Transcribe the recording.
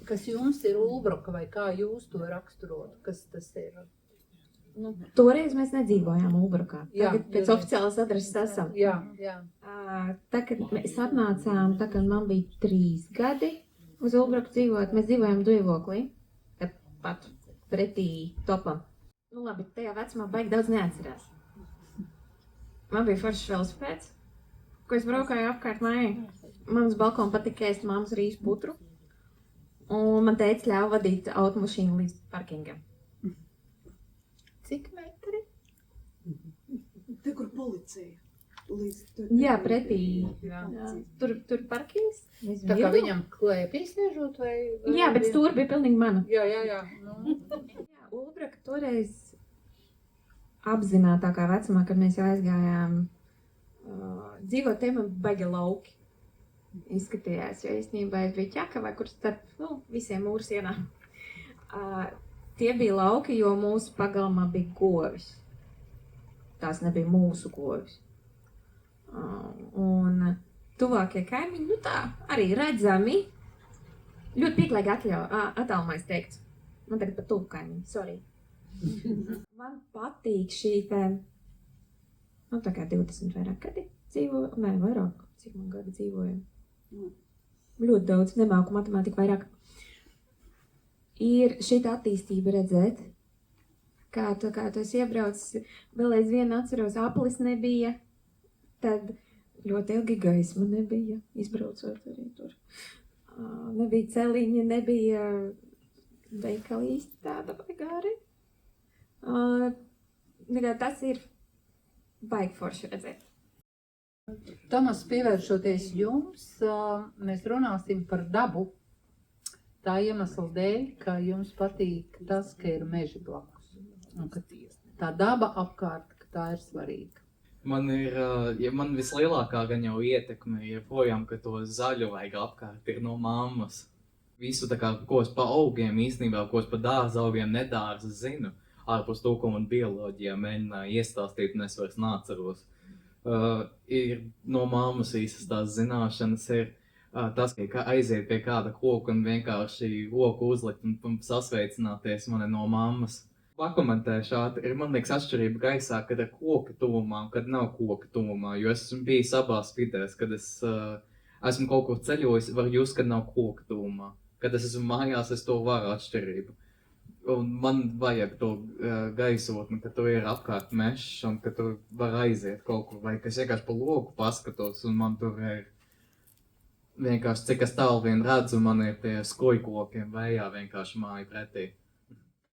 Kas jums ir Ulbruka vai kā jūs to raksturotu? Kas tas ir? Nu, toreiz mēs nedzīvojām Ulbrukā. Tagad pēc oficiālas adreses esam. Jā. Tā, kad mēs atnācām, tā, kad man bija 3 gadi uz Ulbruku dzīvot, mēs dzīvojām dzīvoklī, pat pretī topam. Nu labi, tajā vecumā baigi daudz neatcerās. Man bija foršs velosipēds, ko es braukāju apkārt mājai. Man uz balkona patika ēst mammas rīsu putru, un man teica ļauj vadīt automašīnu līdz parkingam. Cik metri? Te, kur policija. Jā, pretī. Jā. Tur parkings. Tā kā viņam klēpī sēžot vai? Jā, bet stūra bija pilnīgi mana. Jā. Nu. Ulbruka toreiz apzinātākā vecumā, kad mēs jau aizgājām dzīvot, te man baigi lauki izskatījās, jo īstenībā es biju Ķekavā, kur starp visiem mūru sienām. Tie bija lauki, jo mūsu pagalmā bija govis. Tās nebija mūsu govis. Un tuvākie kaimiņi, tā, arī redzami. Ļoti pieklājīgi attālumā es teiktu. Man tagad pat tuvu kaimiņi, sorry. Man patīk šī te, tā kā 20 vairāk gadi dzīvoju, vairāk, cik man gadi dzīvoju. Ļoti daudz, nemāku matemātiku vairāk. Ir šita attīstība redzēt, kā tu esi iebraucis, vēl aizvien atceros, aplis nebija, tad ļoti ilgi gaisma nebija, izbraucot arī tur. Nebija celiņa, nebija veikali īsti tāda baigāri. Tas ir baigi forši redzēt. Tomas, pievēršoties jums, mēs runāsim par dabu. Tā iemesla dēļ, ka jums patīk tas, ka ir meži blakus. Un ka tā daba apkārt, ka tā ir svarīga. Man vislielākā gan jau ietekme ir projām, ka to zaļu vajag apkārt ir no mammas. Visu tā kā, ko es pa augiem īstenībā, ko es pa dārza augiem nedārza zinu, ārpus to, ko man bioloģijā mēģināja iestāstīt, un es vairs nāceros. Ir no mammas visas tās zināšanas ir tas, ka aiziet pie kāda koka un vienkārši roku uzlikt un sasveicināties man no mammas. Pakomentēšu ātri, man liekas atšķirība gaisā, kad ir koka tuvumā un kad nav koka tuvumā, jo es esmu bijis abās vidēs, kad es esmu kaut kur ceļojis, var just, kad nav koka tuvumā. Kad es esmu mājās, es to varu atšķirību. Un man vajag to gaisotni, ka tu ir apkārt mešs un ka tu var aiziet kaut kur, vai ka es vienkārši pa loku paskatos un man tur ir vienkārši, cik es tālu vien redzu, man ir tie skojkokiem vējā vienkārši māja pretī.